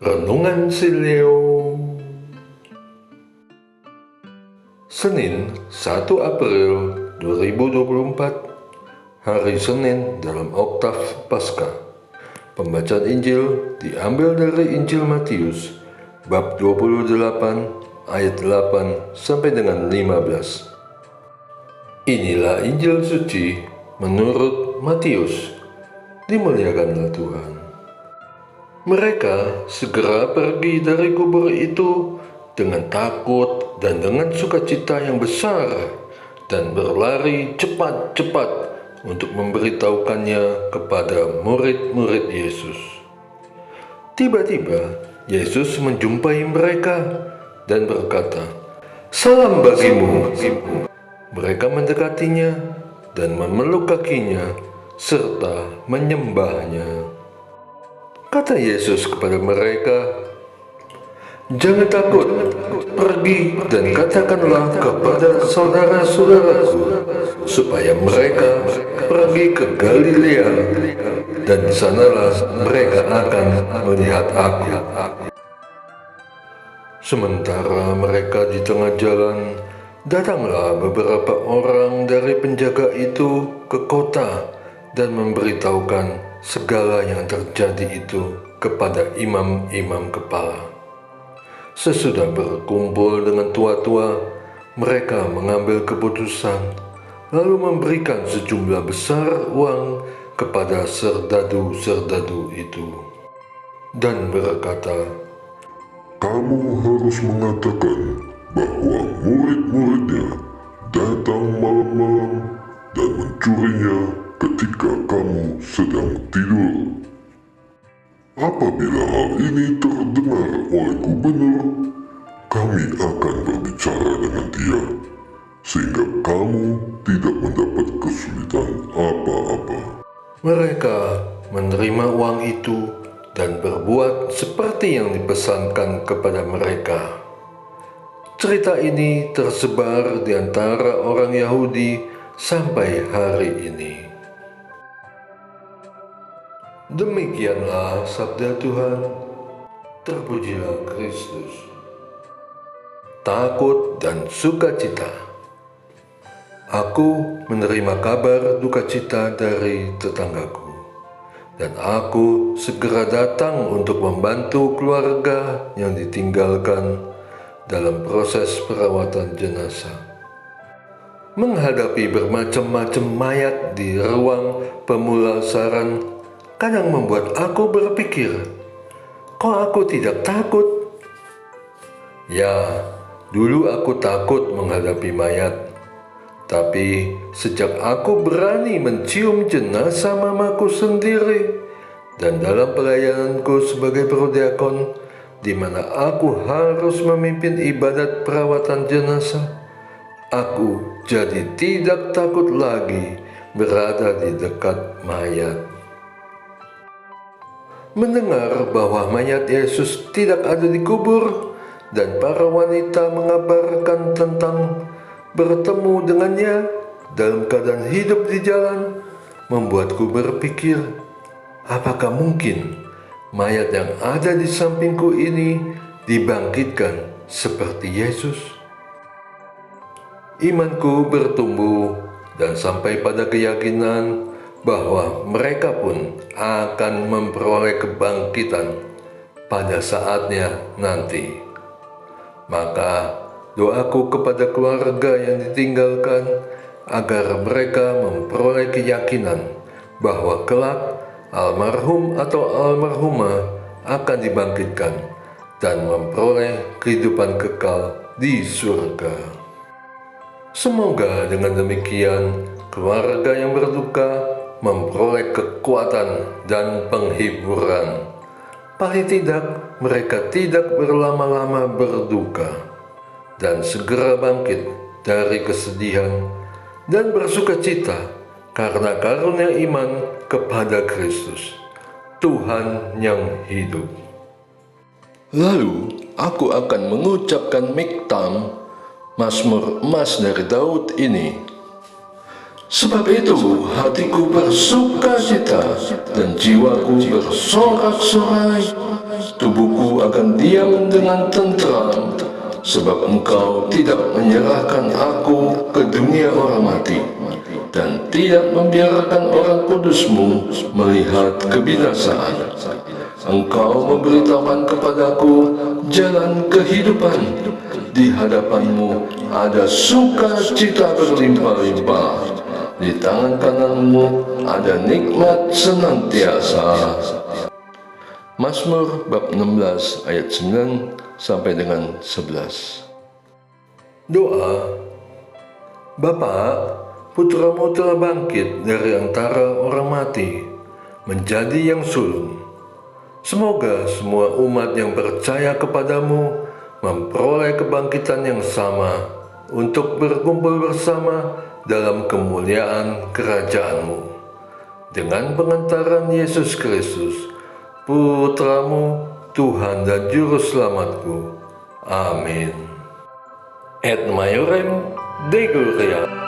Renungan Sileo Senin 1 April 2024, hari Senin dalam oktav Paskah. Pembacaan Injil diambil dari Injil Matius bab 28 ayat 8 sampai dengan 15. Inilah Injil suci menurut Matius. Dimuliakanlah Tuhan. Mereka segera pergi dari kubur itu dengan takut dan dengan sukacita yang besar, dan berlari cepat-cepat untuk memberitahukannya kepada murid-murid Yesus. Tiba-tiba Yesus menjumpai mereka dan berkata, "Salam bagimu." Mereka mendekatinya dan memeluk kakinya serta menyembahnya. Kata Yesus kepada mereka, "Jangan takut, pergi dan katakanlah kepada saudara-saudaraku supaya mereka pergi ke Galilea, dan di sanalah mereka akan melihat Aku." Sementara mereka di tengah jalan, datanglah beberapa orang dari penjaga itu ke kota dan memberitahukan segala yang terjadi itu kepada imam-imam kepala. Sesudah berkumpul dengan tua-tua, mereka mengambil keputusan, lalu memberikan sejumlah besar uang kepada serdadu-serdadu itu, dan berkata, "Kamu harus mengatakan bahwa murid-muridnya datang malam-malam dan mencurinya ketika kamu sedang tidur. Apabila hal ini terdengar oleh gubernur, kami akan berbicara dengan dia, sehingga kamu tidak mendapat kesulitan apa-apa." Mereka menerima uang itu dan berbuat seperti yang dipesankan kepada mereka. Cerita ini tersebar di antara orang Yahudi sampai hari ini. Demikianlah sabda Tuhan. Terpujilah Kristus. Takut dan sukacita. Aku menerima kabar duka cita dari tetanggaku, dan aku segera datang untuk membantu keluarga yang ditinggalkan dalam proses perawatan jenazah. Menghadapi bermacam-macam mayat di ruang pemulasaran kadang membuat aku berpikir, kok aku tidak takut? Ya, dulu aku takut menghadapi mayat. Tapi sejak aku berani mencium jenazah mamaku sendiri, dan dalam pelayananku sebagai prodiakon, di mana aku harus memimpin ibadat perawatan jenazah, aku jadi tidak takut lagi berada di dekat mayat. Mendengar bahwa mayat Yesus tidak ada di kubur, dan para wanita mengabarkan tentang bertemu dengannya dalam keadaan hidup di jalan, membuatku berpikir, apakah mungkin mayat yang ada di sampingku ini dibangkitkan seperti Yesus? Imanku bertumbuh dan sampai pada keyakinan bahwa mereka pun akan memperoleh kebangkitan pada saatnya nanti. Maka doaku kepada keluarga yang ditinggalkan agar mereka memperoleh keyakinan bahwa kelak almarhum atau almarhumah akan dibangkitkan dan memperoleh kehidupan kekal di surga. Semoga dengan demikian keluarga yang berduka memperoleh kekuatan dan penghiburan. Paling tidak mereka tidak berlama-lama berduka, dan segera bangkit dari kesedihan dan bersuka cita karena karunia iman kepada Kristus, Tuhan yang hidup. Lalu aku akan mengucapkan miktam, Mazmur emas dari Daud ini. Sebab itu hatiku bersuka cita dan jiwaku bersorak-sorai, tubuhku akan diam dengan tentram, sebab Engkau tidak menyerahkan aku ke dunia orang mati, dan tidak membiarkan orang kudus-Mu melihat kebinasaan. Engkau memberitahukan kepadaku jalan kehidupan. Di hadapan-Mu ada sukacita berlimpah-limpah. Di tangan kanan-Mu ada nikmat senantiasa. Mazmur bab 16 ayat 9 sampai dengan 11. Doa. Bapa, putra-Mu telah bangkit dari antara orang mati, menjadi yang sulung. Semoga semua umat yang percaya kepadamu memperoleh kebangkitan yang sama untuk berkumpul bersama dalam kemuliaan kerajaan-Mu. Dengan pengantaran Yesus Kristus, Putra-Mu, Tuhan dan Juru Selamatku. Amin. Et Maiorem Dei Gloria.